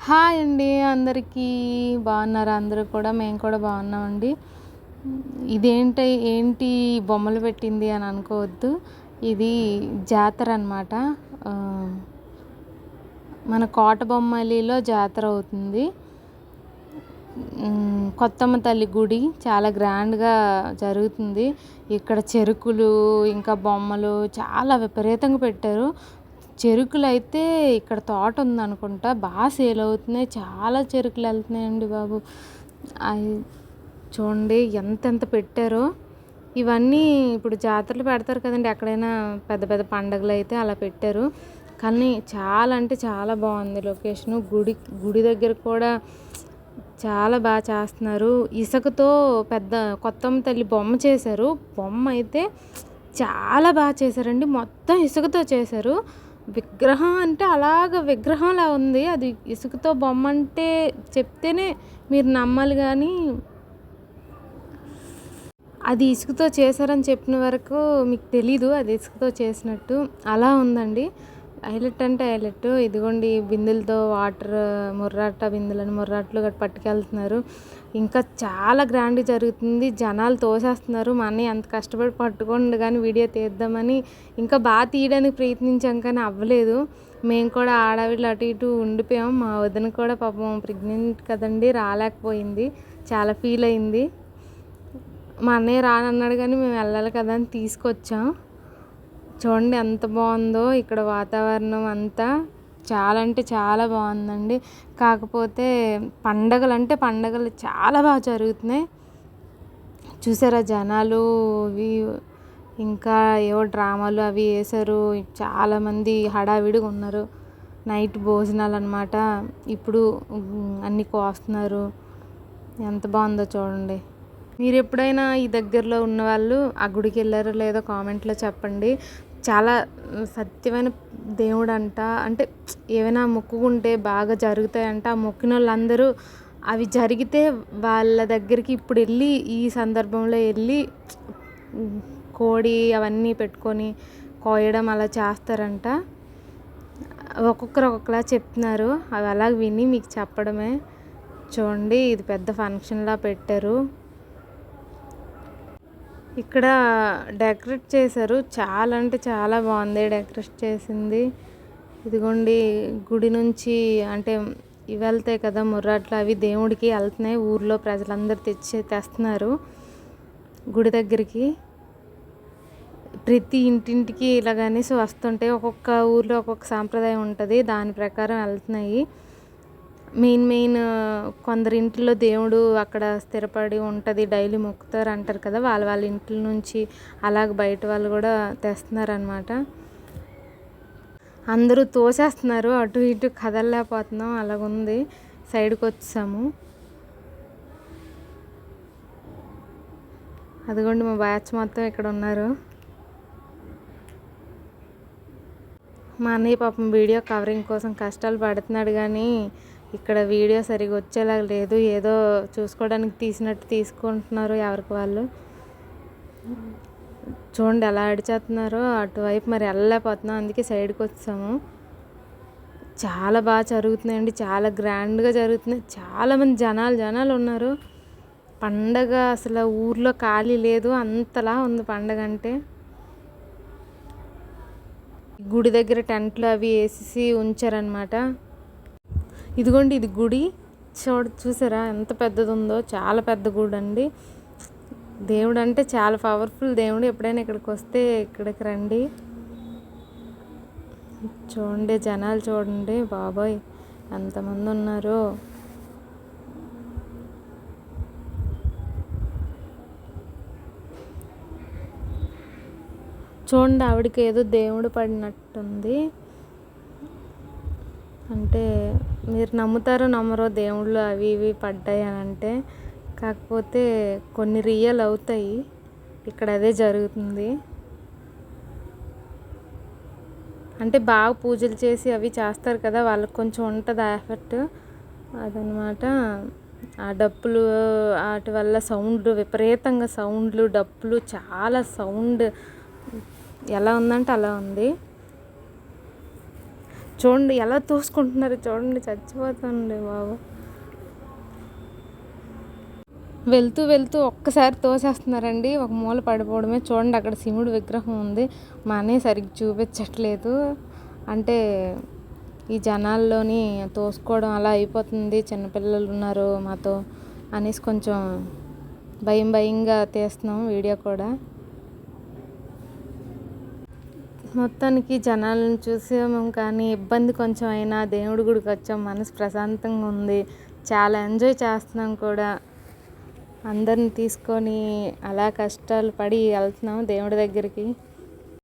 Hi అండి అందరికీ. బాగున్నారా? అందరూ కూడా మేము కూడా బాగున్నామండి. ఏంటి బొమ్మలు పెట్టింది అని అనుకోవద్దు. ఇది జాతర అనమాట. మన కోటబొమ్మాలిలో జాతర అవుతుంది. కొత్తమ్మ తల్లి గుడి చాలా గ్రాండ్గా జరుగుతుంది. ఇక్కడ చెరుకులు ఇంకా బొమ్మలు చాలా విపరీతంగా పెట్టారు. చెరుకులు అయితే ఇక్కడ తోట ఉందనుకుంటా, బాగా సేల్ అవుతున్నాయి. చాలా చెరుకులు వెళ్తున్నాయండి బాబు. అవి చూడండి ఎంతెంత పెట్టారో. ఇవన్నీ ఇప్పుడు జాతరలు పెడతారు కదండి, ఎక్కడైనా పెద్ద పెద్ద పండగలు అయితే అలా పెట్టారు. కానీ చాలా అంటే చాలా బాగుంది లొకేషను. గుడి దగ్గర కూడా చాలా బాగా చేస్తున్నారు. ఇసుకతో పెద్ద కొత్తమ్మ తల్లి బొమ్మ చేశారు. బొమ్మ అయితే చాలా బాగా చేశారండి. మొత్తం ఇసుకతో చేశారు. విగ్రహం అంటే అలాగ విగ్రహంలా ఉంది. అది ఇసుకతో బొమ్మ అంటే చెప్తేనే మీరు నమ్మాలి. కానీ అది ఇసుకతో చేశారని చెప్పిన వరకు మీకు తెలీదు అది ఇసుకతో చేసినట్టు. అలా ఉందండి. హైలెట్ అంటే హైలెట్. ఇదిగోండి బిందెలతో వాటర్, ముర్రాట్లు గట్రా పట్టుకెళ్తున్నారు. ఇంకా చాలా గ్రాండ్గా జరుగుతుంది. జనాలు తోసేస్తున్నారు. మా అన్నయ్య అంత కష్టపడి పట్టుకోండి కానీ వీడియో తీద్దామని ఇంకా బాగా తీయడానికి ప్రయత్నించాం కానీ అవ్వలేదు. మేము కూడా ఆడవిడలు అటు ఇటు ఉండిపోయాం. మా వదిన కూడా పాపం ప్రెగ్నెంట్ కదండి, రాలేకపోయింది. చాలా ఫీల్ అయింది. మా అన్నయ్య రానన్నాడు కానీ మేము వెళ్ళాలి కదా అని తీసుకొచ్చాం. చూడండి ఎంత బాగుందో ఇక్కడ వాతావరణం అంతా. చాలా అంటే చాలా బాగుందండి. కాకపోతే పండగలు చాలా బాగా జరుగుతున్నాయి. చూసారా జనాలు ఇవి, ఇంకా ఏవో డ్రామాలు అవి వేశారు. చాలామంది హడావిడిగా ఉన్నారు. నైట్ భోజనాలు అనమాట. ఇప్పుడు అన్నీ కోస్తున్నారు. ఎంత బాగుందో చూడండి. మీరు ఎప్పుడైనా ఈ దగ్గరలో ఉన్నవాళ్ళు ఆ గుడికి వెళ్ళారో లేదో కామెంట్లో చెప్పండి. చాలా సత్యమైన దేవుడు అంట. అంటే ఏమైనా మొక్కుకుంటే బాగా జరుగుతాయంట. ఆ మొక్కిన వాళ్ళందరూ అవి జరిగితే వాళ్ళ దగ్గరికి ఇప్పుడు వెళ్ళి ఈ సందర్భంలో వెళ్ళి కోడి అవన్నీ పెట్టుకొని కోయడం అలా చేస్తారంట. ఒక్కొక్కరు ఒక్కొక్కలా చెప్తున్నారు. అవి అలా విని మీకు చెప్పడమే. చూడండి ఇది పెద్ద ఫంక్షన్లా పెట్టారు. ఇక్కడ డెకరేట్ చేశారు. చాలా అంటే చాలా బాగుంది డెకరేట్ చేసింది. ఇదిగోండి గుడి నుంచి అంటే ఇవి వెళ్తాయి కదా ముర్రాట్లు, అవి దేవుడికి వెళ్తున్నాయి. ఊర్లో ప్రజలందరూ తెస్తున్నారు గుడి దగ్గరికి. ప్రతి ఇంటింటికి ఇలాగనేసి వస్తుంటాయి. ఒక్కొక్క ఊర్లో ఒక్కొక్క సాంప్రదాయం ఉంటుంది, దాని ప్రకారం వెళ్తున్నాయి. మెయిన్ కొందరి ఇంట్లో దేవుడు అక్కడ స్థిరపడి ఉంటుంది, డైలీ మొక్కుతారు అంటారు కదా, వాళ్ళ ఇంట్లో నుంచి అలాగ బయట వాళ్ళు కూడా తెస్తున్నారనమాట. అందరూ తోసేస్తున్నారు, అటు ఇటు కదలలేకపోతున్నాం, అలాగుంది. సైడ్కి వచ్చాము. అదిగోండి మా బ్యాచ్ మొత్తం ఇక్కడ ఉన్నారు. మా అన్నయ్య పాపం వీడియో కవరింగ్ కోసం కష్టాలు పడుతున్నాడు కానీ ఇక్కడ వీడియో సరిగా వచ్చేలాగా లేదు. ఏదో చూసుకోవడానికి తీసినట్టు తీసుకుంటున్నారు ఎవరికి వాళ్ళు. చూడండి ఎలా అడిచేస్తున్నారో. అటువైపు మరి వెళ్ళలేకపోతున్నాం, అందుకే సైడ్కి వచ్చాము. చాలా బాగా జరుగుతున్నాయండి, చాలా గ్రాండ్గా జరుగుతున్నాయి. చాలామంది జనాలు ఉన్నారు. పండగ అసలు ఊర్లో ఖాళీ లేదు, అంతలా ఉంది పండగ అంటే. గుడి దగ్గర టెంట్లు అవి వేసి ఉంచారనమాట. ఇదిగోండి ఇది గుడి. చూసారా ఎంత పెద్దది ఉందో. చాలా పెద్ద గుడి అండి. దేవుడు అంటే చాలా పవర్ఫుల్ దేవుడు. ఎప్పుడైనా ఇక్కడికి వస్తే ఇక్కడికి రండి. చూడండి జనాలు చూడండి బాబోయ్ ఎంతమంది ఉన్నారు. చూడండి ఆవిడకి ఏదో దేవుడు పడినట్టుంది. అంటే మీరు నమ్ముతారో నమ్మరో దేవుళ్ళు అవి ఇవి పడ్డాయి అని అంటే, కాకపోతే కొన్ని రియల్ అవుతాయి. ఇక్కడ అదే జరుగుతుంది. అంటే బాగా పూజలు చేసి అవి చేస్తారు కదా, వాళ్ళకి కొంచెం ఉంటుంది ఆ ఎఫెక్ట్ అదనమాట. ఆ డప్పులు వాటి వల్ల సౌండ్ విపరీతంగా, సౌండ్లు డప్పులు చాలా సౌండ్ ఎలా ఉందంటే అలా ఉంది. చూడండి ఎలా తోసుకుంటున్నారు, చూడండి చచ్చిపోతుంది బాబు. వెళ్తూ వెళ్తూ ఒక్కసారి తోసేస్తున్నారండి, ఒక మూల పడిపోవడమే. చూడండి అక్కడ శివుడు విగ్రహం ఉంది, మా అన్నయ్య సరిగ్గా చూపించట్లేదు. అంటే ఈ జనాల్లోని తోసుకోవడం అలా అయిపోతుంది, చిన్నపిల్లలు ఉన్నారు మాతో అనేసి కొంచెం భయంగా తీస్తున్నాం వీడియో కూడా. మొత్తానికి జనాలను చూసాము కానీ ఇబ్బంది కొంచెం అయినా దేవుడి గుడికి వచ్చాం, మనసు ప్రశాంతంగా ఉంది, చాలా ఎంజాయ్ చేస్తున్నాం కూడా. అందరిని తీసుకొని అలా కష్టాలు పడి వెళ్తున్నాం దేవుడి దగ్గరికి.